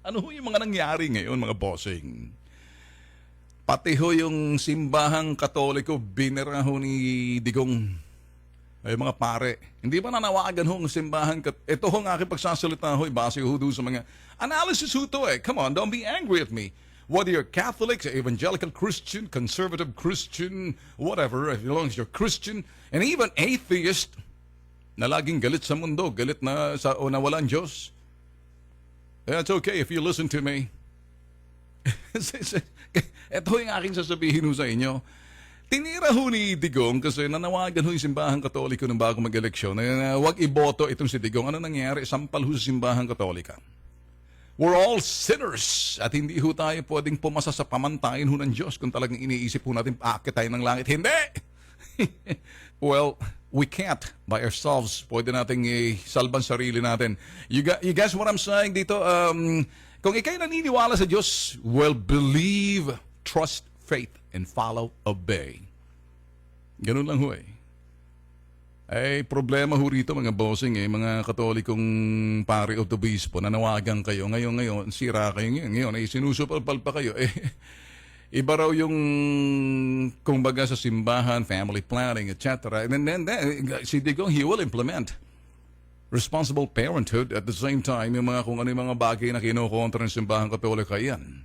Ano ho yung mga nangyari ngayon, mga bossing? Pati ho yung simbahang katoliko, binira ho ni Digong. Ay mga pare, hindi ba nanawagan ho ang simbahan? Ito ho ang aking pagsasalita ho, base ho doon sa mga analysis ho to eh. Come on, don't be angry at me. Whether you're Catholic, evangelical Christian, conservative Christian, whatever, as long as you're Christian, and even atheist, na laging galit sa mundo, galit na sa o nawalan Diyos. That's okay if you listen to me. Ito yung aking sasabihin ho sa inyo. Tinira ho ni Digong kasi nanawagan ho yung simbahang katoliko ng bago mag-eleksyon na huwag iboto itong si Digong. Ano nangyari? Sampal ho sa simbahang katolika. We're all sinners at hindi ho tayo pwedeng pumasa sa pamantayan ho ng Diyos kung talagang iniisip ho natin paakit tayo ng langit. Hindi! Well, we can't by ourselves. Pwede nating salban sarili natin. You guys what I'm saying dito? Kung ikay naniniwala sa Diyos, well, believe, trust, faith, and follow, obey. Ganun lang ho eh. Ay, problema ho rito mga bossing mga katolikong pari o obispo, nanawagan kayo. Ngayon, sira kayo ngayon. Ay, sinusupalpal pa kayo. Iba raw yung, kumbaga sa simbahan, family planning, etc. And then si Digong, he will implement responsible parenthood at the same time, yung mga kung ano yung mga bagay na kinukontra ng simbahan katolika yan.